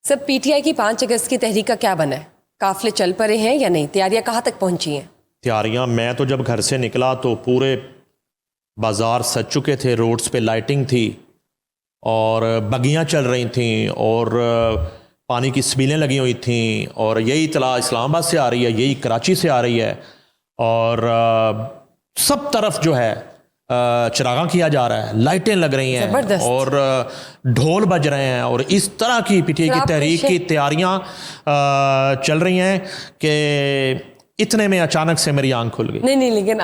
सब पीटीआई की 5 अगस्त की तहरीक का क्या बना है? काफिले चल पड़े हैं या नहीं? तैयारियां कहाँ तक पहुंची हैं? तैयारियां, मैं तो जब घर से निकला तो पूरे बाज़ार सज चुके थे, रोड्स पे लाइटिंग थी और बगियां चल रही थीं और पानी की स्पीलें लगी हुई थीं और यही इतला इस्लामाबाद से आ रही है, यही कराची से आ रही है और सब तरफ जो है चिरागा किया जा रहा है, लाइटें लग रही हैं और ढोल बज रहे हैं और इस तरह की पीटीआई की तहरीक की तैयारियां चल रही हैं कि इतने में अचानक से मेरी आंख खुल गई। नहीं, लेकिन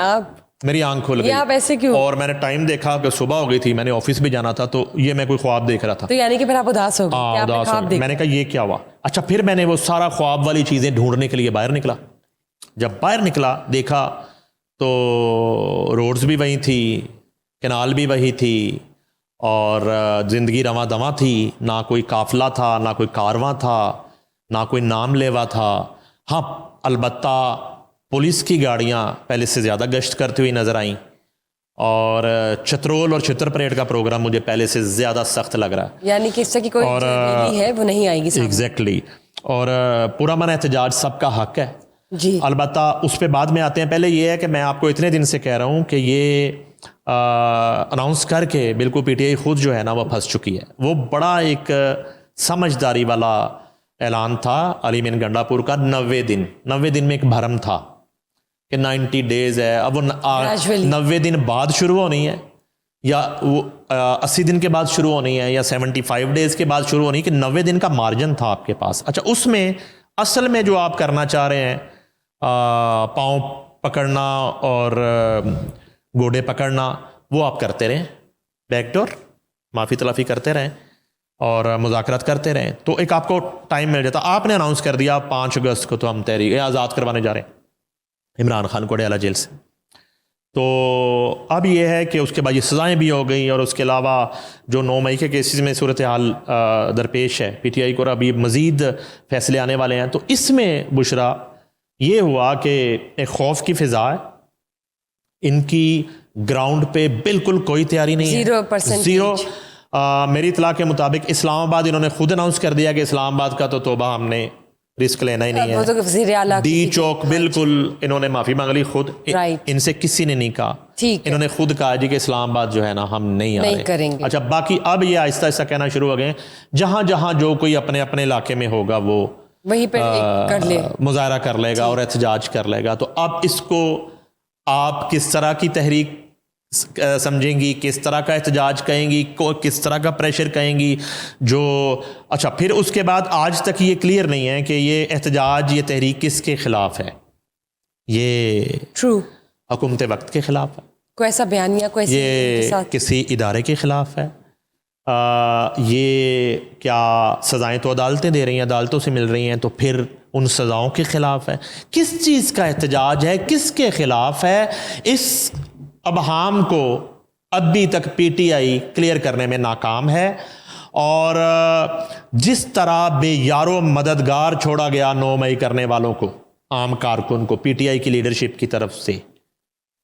मेरी आंख खुल गई। आप ऐसे क्यों? और मैंने टाइम देखा कि सुबह हो गई थी, मैंने ऑफिस भी जाना था, तो ये मैं कोई ख्वाब देख रहा था। तो यानी कि फिर आप उदास हो गए? उदास हो गए। मैंने कहा ये क्या हुआ। अच्छा, फिर मैंने वो सारा ख्वाब वाली चीज़ें ढूंढने के लिए बाहर निकला। जब बाहर निकला देखा तो रोड्स भी वही थी, कनाल भी वही थी और ज़िंदगी रवां दवां थी। ना कोई काफिला था, ना कोई कारवां था, ना कोई नाम लेवा था। हाँ, अलबत्ता पुलिस की गाड़ियाँ पहले से ज़्यादा गश्त करती हुई नज़र आईं और चतरोल और चित्र परेड का प्रोग्राम मुझे पहले से ज़्यादा सख्त लग रहा है। यानी कि इससे की कोई तब्दीली है वो नहीं आएगी सामने। एग्जैक्टली। और पुरअमन एहतजाज सबका हक है जी। अलबत्ता उस पर बाद में आते हैं। पहले ये है कि मैं आपको इतने दिन से कह रहा हूँ कि ये अनाउंस करके बिल्कुल पीटीआई खुद जो है ना वो फंस चुकी है। वो बड़ा एक समझदारी वाला ऐलान था अली मीन गंडापुर का। 90 दिन में एक भरम था कि 90 डेज़ है। अब वो 90 दिन बाद शुरू होनी है या वो 80 दिन के बाद शुरू होनी है या 75 डेज़ के बाद शुरू होनी है कि 90 दिन का मार्जिन था आपके पास। अच्छा, उसमें असल में जो आप करना चाह रहे हैं पाँव पकड़ना और गोडे पकड़ना, वो आप करते रहें, बैकडोर माफ़ी तलाफ़ी करते रहें और मुज़ाकरात करते रहें, तो एक आपको टाइम मिल जाता। आपने अनाउंस कर दिया 5 अगस्त को तो हम तहरीक आज़ाद करवाने जा रहे हैं इमरान खान को अडयाला जेल से। तो अब ये है कि उसके बाद ये सज़ाएँ भी हो गई और उसके अलावा जो 9 मई के केसेस में सूरत हाल दरपेश है पीटीआई को, अभी मज़ीद फैसले आने वाले हैं। तो इसमें बुशरा ये हुआ कि एक खौफ की फ़िज़ा है, इनकी ग्राउंड पे बिल्कुल कोई तैयारी नहीं है, 0%। ज़ीरो। मेरी इतला के मुताबिक इस्लामाबाद इन्होंने खुद अनाउंस कर दिया कि इस्लामाबाद का तो तौबा हमने रिस्क लेना ही नहीं है। तो वज़ीर आला डी चौक बिल्कुल इन्होंने माफ़ी मांग ली खुद, इनसे किसी ने नहीं कहा। इन्होंने खुद कहा जी कि इस्लामाबाद जो है ना हम नहीं करेंगे। अच्छा, बाकी अब ये आहिस्ता आहिस्ता कहना शुरू हो गए जहाँ जहाँ जो कोई अपने अपने इलाके में होगा वो वहीं पे कर ले, मुजाहरा कर लेगा और एहतजाज कर लेगा। तो अब इसको आप किस तरह की तहरीक समझेंगी, किस तरह का एहतजाज कहेंगी, किस तरह का प्रेशर कहेंगी जो। अच्छा, फिर उसके बाद आज तक ये क्लियर नहीं है कि ये एहतजाज, ये तहरीक किसके खिलाफ है। ये हुकूमत वक्त के खिलाफ है, कोई ऐसा बयानिया, कोई ये किसी इदारे के खिलाफ है। ये क्या सज़ाएं तो अदालतें दे रही हैं, अदालतों से मिल रही हैं, तो फिर उन सज़ाओं के ख़िलाफ़ है। किस चीज़ का एहतजाज है, किसके ख़िलाफ़ है, इस अबहाम को अभी तक पीटीआई क्लियर करने में नाकाम है। और जिस तरह बेयारो मददगार छोड़ा गया 9 मई करने वालों को, आम कारकुन को पीटीआई की लीडरशिप की तरफ से,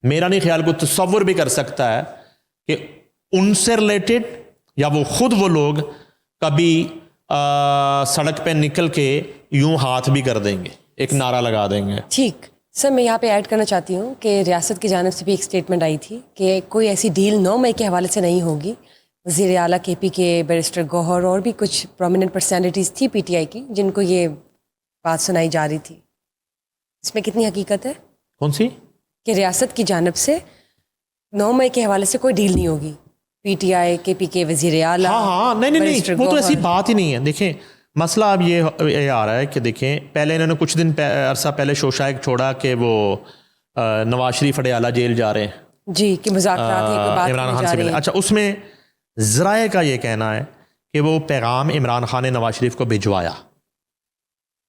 मेरा नहीं ख्याल को तसव्वुर भी कर सकता है कि उनसे रिलेटेड या वो खुद वो लोग कभी सड़क पे निकल के यूं हाथ भी कर देंगे, एक नारा लगा देंगे। ठीक सर, मैं यहाँ पे ऐड करना चाहती हूँ कि रियासत की जानिब से भी एक स्टेटमेंट आई थी कि कोई ऐसी डील 9 मई के हवाले से नहीं होगी। वज़ीर आला केपी के बैरिस्टर गौहर और भी कुछ प्रोमिनेंट पर्सनैलिटीज़ थी पीटीआई की जिनको ये बात सुनाई जा रही थी। इसमें कितनी हकीकत है? कौन सी? कि रियासत की जानिब से 9 मई के हवाले से कोई डील नहीं होगी। पीटीआई केपी के वज़ीर आला, हाँ, नहीं, वो तो ऐसी बात ही नहीं है। देखें, मसला अब ये आ रहा है कि देखें, पहले इन्होंने कुछ दिन अरसा पहले शोशाइक छोड़ा कि वो नवाज शरीफ अडयाला जेल जा रहे हैं जी, कि मुज़ाकरात इमरान खान से मिले। अच्छा, उसमें ज़राए का ये कहना है कि वो पैगाम इमरान खान ने नवाज शरीफ को भिजवाया,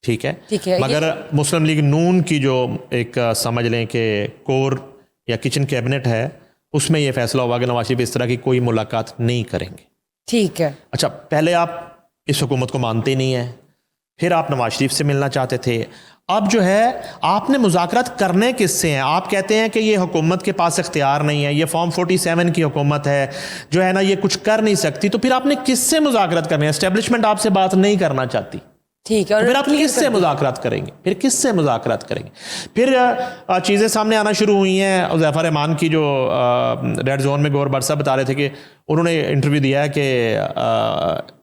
ठीक है, मगर मुस्लिम लीग नून की जो एक समझ लें कि कोर या किचन कैबिनेट है, उसमें यह फैसला हुआ कि नवाज शरीफ इस तरह की कोई मुलाकात नहीं करेंगे। ठीक है। अच्छा, पहले आप इस हुकूमत को मानते नहीं हैं, फिर आप नवाज शरीफ से मिलना चाहते थे, अब जो है आपने मुज़ाकरात करने किससे हैं? आप कहते हैं कि ये हुकूमत के पास इख्तियार नहीं है, ये फॉर्म 47 की हुकूमत है जो है ना, ये कुछ कर नहीं सकती, तो फिर आपने किससे मुज़ाकरात करनी है? एस्टेब्लिशमेंट आपसे बात नहीं करना चाहती, ठीक है, और फिर आप किससे मुज़ाकरात करेंगे? फिर किससे मुज़ाकरात करेंगे? फिर चीज़ें सामने आना शुरू हुई हैं। उज़ैफ़ा रहमान की जो रेड जोन में गौर बरसा बता रहे थे कि उन्होंने इंटरव्यू दिया है कि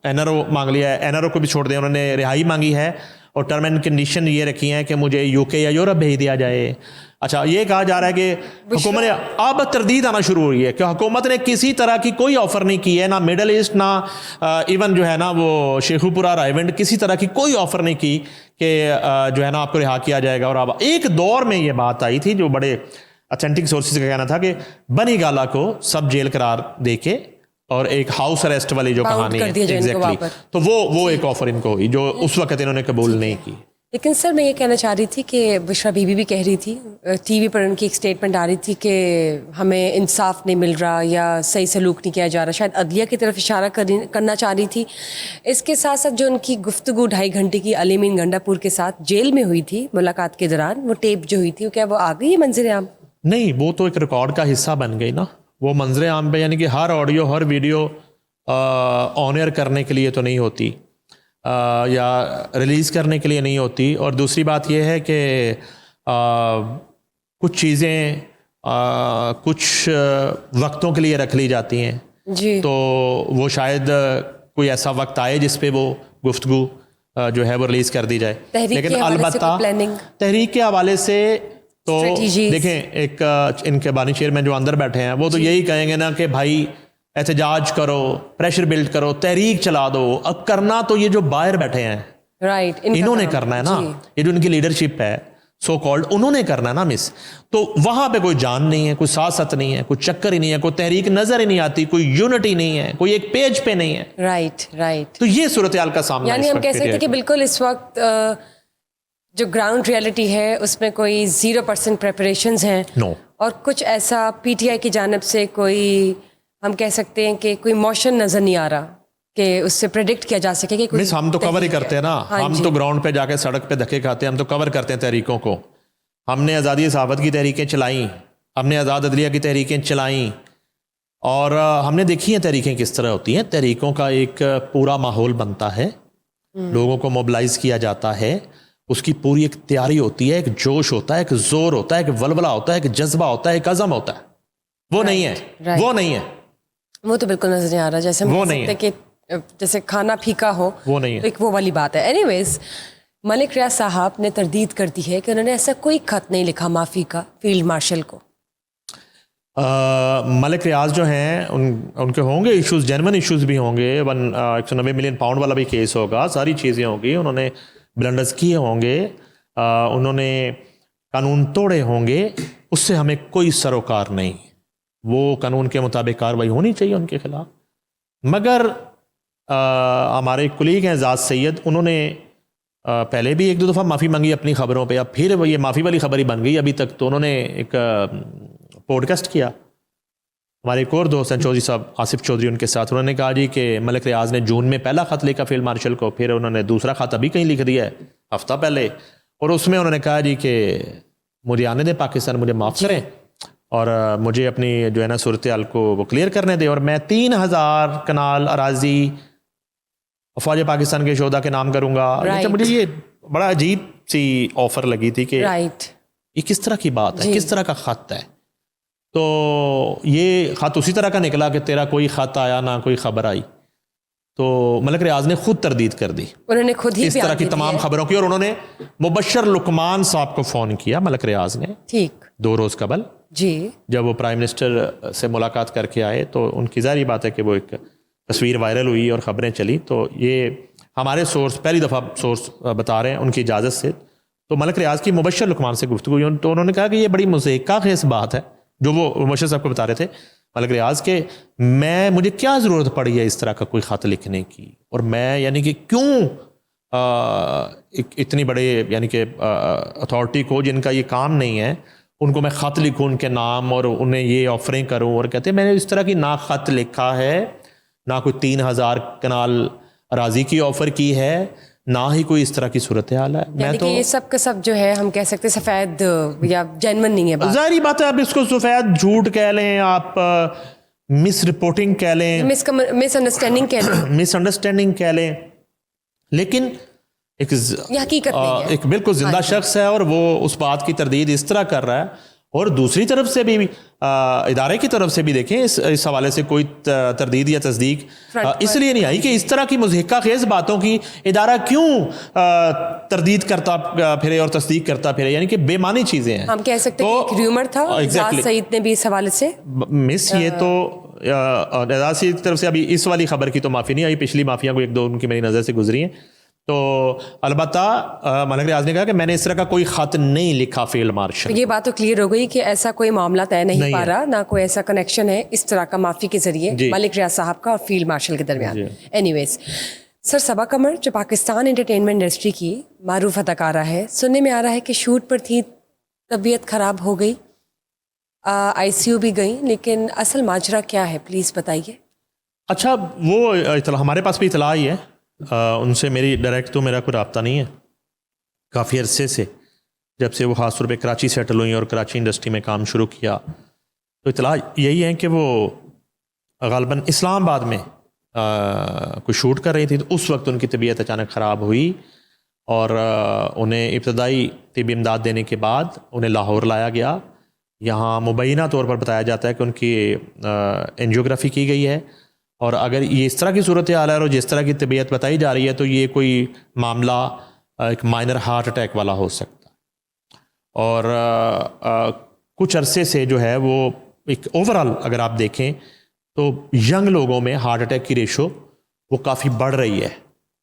NRO मांग लिया है, NRO को भी छोड़ दिया, उन्होंने रिहाई मांगी है और टर्म एंड कंडीशन ये रखी हैं कि मुझे UK या यूरोप भेज दिया जाए। अच्छा, ये कहा जा रहा है कि हुकूमत ने अब तरदीद आना शुरू हो रही है कि हुकूमत ने किसी तरह की कोई ऑफ़र नहीं की है, ना मिडल ईस्ट, ना इवन जो है ना वो शेखुपुरा रायवंड, किसी तरह की कोई ऑफ़र नहीं की कि जो है ना आपको रिहा किया जाएगा। और अब एक दौर में ये बात आई थी जो बड़े अथेंटिक सोर्सेज का कहना था कि बनी गाला को सब जेल करार दे के और एक हाउस अरेस्ट वाली जो कहानी है, एग्जैक्टली, तो वो एक ऑफ़र इनको हुई जो उस वक्त इन्होंने कबूल नहीं की। लेकिन सर मैं ये कहना चाह रही थी कि बुशरा बीबी भी कह रही थी, टीवी पर उनकी एक स्टेटमेंट आ रही थी कि हमें इंसाफ नहीं मिल रहा या सही सलूक नहीं किया जा रहा, शायद अदलिया की तरफ इशारा करना चाह रही थी। इसके साथ साथ जो उनकी गुफ्तगू 2.5 घंटे की अलीमीन गंडापुर के साथ जेल में हुई थी मुलाकात के दौरान, वो टेप जो हुई थी, क्या वो आ गई है मंजर आम? नहीं, वो तो एक रिकॉर्ड का हिस्सा बन गई ना, वो मंजर आम पे, यानी कि हर ऑडियो हर वीडियो ऑन एयर करने के लिए तो नहीं होती, या रिलीज़ करने के लिए नहीं होती। और दूसरी बात यह है कि कुछ चीज़ें कुछ वक्तों के लिए रख ली जाती हैं जी, तो वो शायद कोई ऐसा वक्त आए जिस पे वो गुफ्तगू जो है वो रिलीज़ कर दी जाए। लेकिन अलबत्ता तहरीक के हवाले से तो देखें, एक इनके बानी चेयरमैन जो अंदर बैठे हैं वो तो यही कहेंगे ना कि भाई एहतजाज करो, प्रेशर बिल्ड करो, तहरीक चला दो। अब करना तो ये जो बाहर बैठे हैं, राइट, इन्होंने करना है ना, ये जो इनकी लीडरशिप है सो कॉल्ड, उन्होंने करना है ना मिस। तो वहां पे कोई जान नहीं है, कोई साथ नहीं है, कोई चक्कर ही नहीं है, कोई तहरीक नजर ही नहीं आती, कोई यूनिटी नहीं है, कोई एक पेज पे नहीं है। राइट। तो ये सूरत हाल का सामना, यानी हम कह सकते हैं कि बिल्कुल इस वक्त जो ग्राउंड रियलिटी है उसमें कोई 0% प्रेपरेशंस हैं। नो। और कुछ ऐसा PTI की जानिब से कोई, हम कह सकते हैं कि कोई मोशन नजर नहीं आ रहा कि उससे प्रेडिक्ट किया जा सके कि कोई, हम तो कवर ही करते हैं ना, हम तो ग्राउंड पे जाके सड़क पे धक्के खाते हैं, हम तो कवर करते हैं तहरीकों को। हमने आज़ादी सहाफ़त की तहरीकें चलाई, हमने आज़ाद अदलिया की तहरीकें चलाई, और हमने देखी हैं तहरीकें किस तरह होती हैं। तहरीकों का एक पूरा माहौल बनता है, लोगों को मोबिलाइज किया जाता है, उसकी पूरी एक तैयारी होती है, एक जोश होता है, एक जोर होता है, एक वलवला होता है, एक जज्बा होता है, एक अज़म होता है। वो नहीं है, वो नहीं है, वो तो बिल्कुल नजर नहीं आ रहा। जैसे हम कह सकते कि जैसे खाना फीका हो, वो नहीं है, तो एक वो वाली बात है। एनीवेज, मलिक रियाज साहब ने तरदीद कर दी है कि उन्होंने ऐसा कोई खत नहीं लिखा माफ़ी का फील्ड मार्शल को। मलिक रियाज जो हैं उनके होंगे इश्यूज, जेन्युइन इश्यूज भी होंगे, 190 मिलियन पाउंड वाला भी केस होगा, सारी चीज़ें होंगी, उन्होंने ब्लंडर्स किए होंगे, उन्होंने कानून तोड़े होंगे, उससे हमें कोई सरोकार नहीं। वो कानून के मुताबिक कार्रवाई होनी चाहिए उनके खिलाफ। मगर हमारे कुलीग हैं ज़ाद सैयद, उन्होंने पहले भी 1-2 दफ़ा माफ़ी मांगी अपनी ख़बरों पे, अब फिर ये माफ़ी वाली ख़बर ही बन गई। अभी तक तो उन्होंने एक पॉडकास्ट किया, हमारे एक और दोस्त हैं चौधरी साहब, आसिफ चौधरी, उनके साथ। उन्होंने कहा जी कि मलिक रियाज ने जून में पहला ख़त लिखा फील्ड मार्शल को, फिर उन्होंने दूसरा ख़त अभी कहीं लिख दिया है हफ्ता पहले, और उसमें उन्होंने कहा जी कि मुझे आने दें पाकिस्तान, मुझे माफ़ करें और मुझे अपनी जो है ना सूरत हाल को वो क्लियर करने दें, और मैं 3000 कनाल अराजी फ़ौज पाकिस्तान के शोधा के नाम करूँगा। मुझे ये बड़ा अजीब सी ऑफ़र लगी थी कि ये किस तरह की बात है, किस तरह का ख़त है। तो ये ख़त उसी तरह का निकला कि तेरा कोई ख़त आया ना कोई ख़बर आई। तो मलिक रियाज ने खुद तरदीद कर दी, उन्होंने खुद ही इस तरह की तमाम खबरों की, और उन्होंने मुबशर लुकमान साहब को फ़ोन किया मलिक रियाज ने, ठीक 2 रोज़ कबल जी, जब वो प्राइम मिनिस्टर से मुलाकात करके आए। तो उनकी ज़ाहिर बात है कि वो एक तस्वीर वायरल हुई और ख़बरें चली। तो ये हमारे सोर्स पहली दफ़ा सोर्स बता रहे हैं उनकी इजाज़त से। तो मलिक रियाज की मुबशर लुकमान से गुफ्तगू हुई, तो उन्होंने कहा कि ये बड़ी मुज़क्का खेस बात है जो वो मुबशर साहब को बता रहे थे मलिक रियाज के, मुझे क्या ज़रूरत पड़ी है इस तरह का कोई ख़त लिखने की, और मैं यानी कि क्यों इतनी बड़े यानी कि अथॉरिटी को जिनका ये काम नहीं है उनको मैं ख़त लिखूँ उनके नाम और उन्हें ये ऑफरें करूँ। और कहते मैंने इस तरह की ना ख़त लिखा है, ना कोई 3000 कनाल अराजी की ऑफ़र की है, ना ही कोई इस तरह की सूरत हाल है। मैं यानी तो कि ये सब का सब जो है हम कह सकते हैं सफ़ेद या जेन्युइन नहीं है बात। जाहिर बात है, आप इसको सफ़ेद झूठ कह लें, आप मिस रिपोर्टिंग कह लें, मिसअंडरस्टैंडिंग कह लो, मिसअंडरस्टैंडिंग कह लें, लेकिन एक ये हकीकत नहीं है। एक बिल्कुल जिंदा हाँ जी। शख्स है और वो उस बात की तरदीद इस तरह कर रहा है। और दूसरी तरफ से भी इदारे की तरफ से भी देखें, इस हवाले से कोई तरदीद या तस्दीक इसलिए नहीं आई कि इस तरह की मुज़हिका खेज़ बातों की इदारा क्यों तरदीद करता फिरे और तस्दीक करता फिरे, यानी कि बेमानी चीज़ें हैं। हम कह सकते हैं कि एक र्यूमर था एग्जैक्टली सईद ने भी इस हवाले से मिस ये तो एजाज की तरफ से अभी इस वाली खबर की तो माफ़ी नहीं आई, पिछली माफ़ियाँ को एक दो उनकी मेरी नज़र से गुजरी हैं। तो अलबत्ता मलक रियाज ने कहा कि मैंने इस तरह का कोई ख़त नहीं लिखा फील्ड मार्शल। ये बात तो क्लियर हो गई कि ऐसा कोई मामला तय नहीं नहीं पा है। रहा, ना कोई ऐसा कनेक्शन है इस तरह का माफ़ी के जरिए जी। मलिक रियाज साहब का और फील्ड मार्शल के दरमियान। एनीवेज, सर सबा कमर जो पाकिस्तान एंटरटेनमेंट इंडस्ट्री की मारूफ अदाकारा है, सुनने में आ रहा है कि शूट पर थी, तबीयत ख़राब हो गई, ICU भी गई, लेकिन असल माजरा क्या है प्लीज़ बताइए। अच्छा, वो इतला हमारे पास भी इतला आई है, उनसे मेरी डायरेक्ट तो मेरा कोई रब्ता नहीं है काफ़ी अरसे से, जब से वो ख़ास तौर पे कराची सेटल हुई और कराची इंडस्ट्री में काम शुरू किया। तो इतला यही है कि वो ग़ालिबन इस्लामाबाद में कोई शूट कर रही थी, तो उस वक्त उनकी तबीयत अचानक ख़राब हुई और उन्हें इब्तदाई तिब्बी इमदाद देने के बाद उन्हें लाहौर लाया गया। यहाँ मुबैना तौर पर बताया जाता है कि उनकी एंजियोग्राफी की गई है, और अगर ये इस तरह की सूरत हाल है और जिस तरह की तबीयत बताई जा रही है तो ये कोई मामला एक माइनर हार्ट अटैक वाला हो सकता है। और कुछ अरसे से जो है वो एक ओवरऑल अगर आप देखें तो यंग लोगों में हार्ट अटैक की रेशो वो काफ़ी बढ़ रही है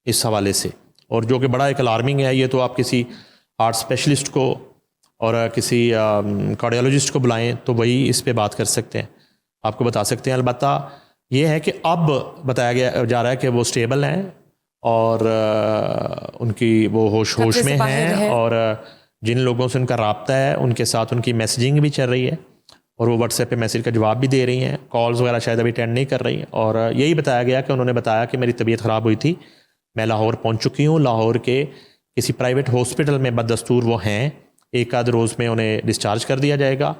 इस हवाले से, और जो कि बड़ा एक अलार्मिंग है। ये तो आप किसी हार्ट स्पेशलिस्ट को और किसी कार्डियोलॉजिस्ट को बुलाएं तो वही इस पे बात कर सकते हैं, आपको बता सकते हैं। अलबत्ता ये है कि अब बताया गया जा रहा है कि वो स्टेबल हैं और उनकी वो होश में हैं, और जिन लोगों से उनका राब्ता है उनके साथ उनकी मैसेजिंग भी चल रही है और वो व्हाट्सएप पे मैसेज का जवाब भी दे रही हैं, कॉल्स वगैरह शायद अभी अटेंड नहीं कर रही हैं। और यही बताया गया कि उन्होंने बताया कि मेरी तबीयत ख़राब हुई थी, मैं लाहौर पहुंच चुकी हूं, लाहौर के किसी प्राइवेट हॉस्पिटल में बददस्तूर वो हैं, एक आध रोज़ में उन्हें डिस्चार्ज कर दिया जाएगा।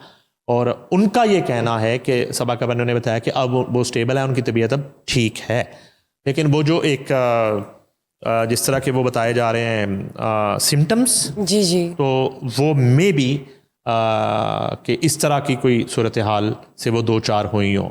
और उनका ये कहना है कि सबा कमर ने बताया कि अब वो स्टेबल है, उनकी तबीयत अब ठीक है। लेकिन वो जो एक जिस तरह के वो बताए जा रहे हैं सिम्टम्स, जी जी, तो वो मे बी कि इस तरह की कोई सूरत हाल से वो दो चार हुई हों।